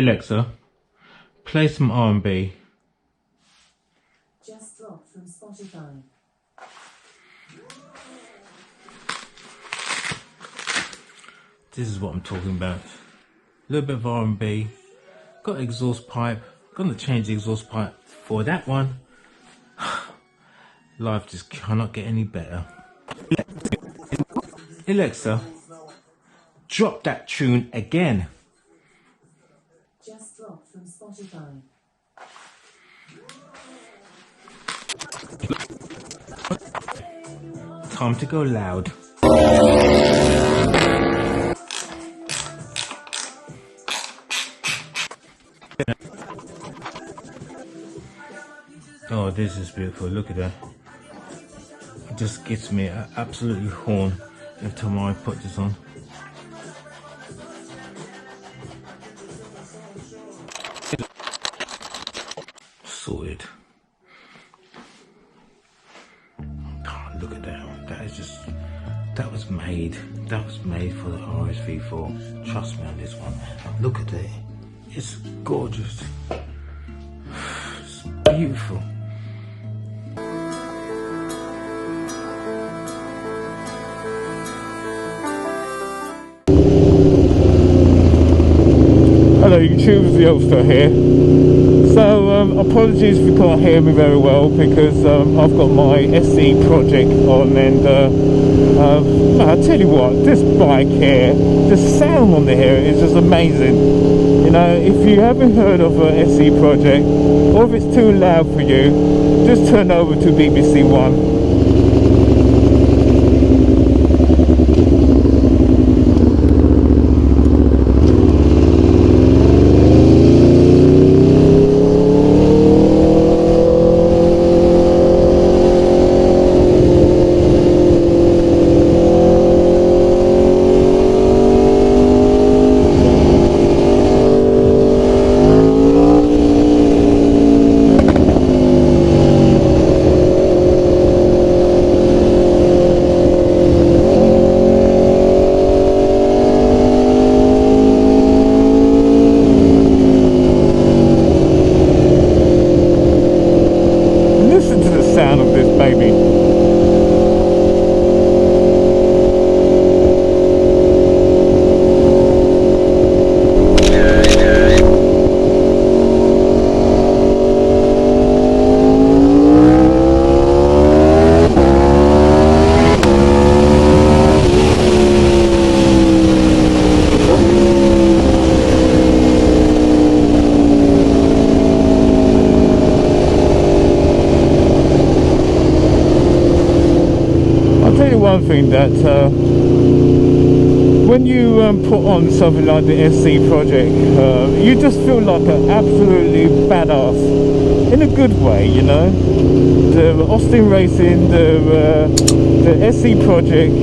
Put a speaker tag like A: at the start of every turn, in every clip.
A: Alexa, play some R&B.
B: Just dropped from Spotify.
A: This is what I'm talking about. A little bit of R&B. Got an exhaust pipe. Gonna change the exhaust pipe for that one. Life just cannot get any better. Alexa, drop that tune again.
B: Just dropped from Spotify.
A: Time to go loud. Oh, this is beautiful. Look at that. It just gets me absolutely horn every time I put this on. Sorted. Oh, look at that. That is just, that was made for the RSV4. Trust me on this one. Look at it. It's gorgeous. It's beautiful. Hello YouTube, it's the Youngster here. So apologies if you can't hear me very well because I've got my SE project on, and I'll tell you what, this bike here, the sound on the here is just amazing. You know, if you haven't heard of a SE project, or if it's too loud for you, just turn over to BBC One. One thing that when you put on something like the SC project, you just feel like an absolutely badass in a good way, you know. The Austin Racing, the SC project,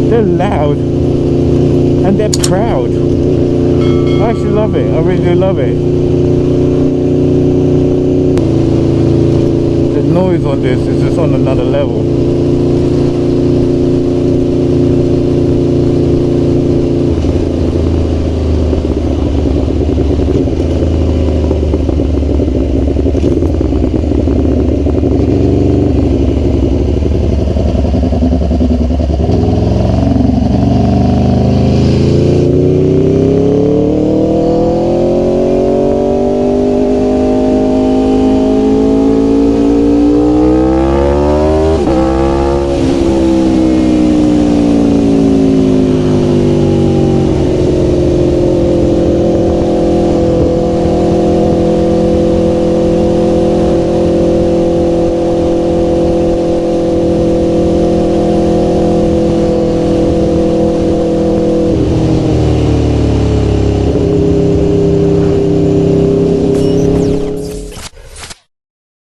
A: they're loud and they're proud. I actually love it. I really do love it. The noise on this is just on another level.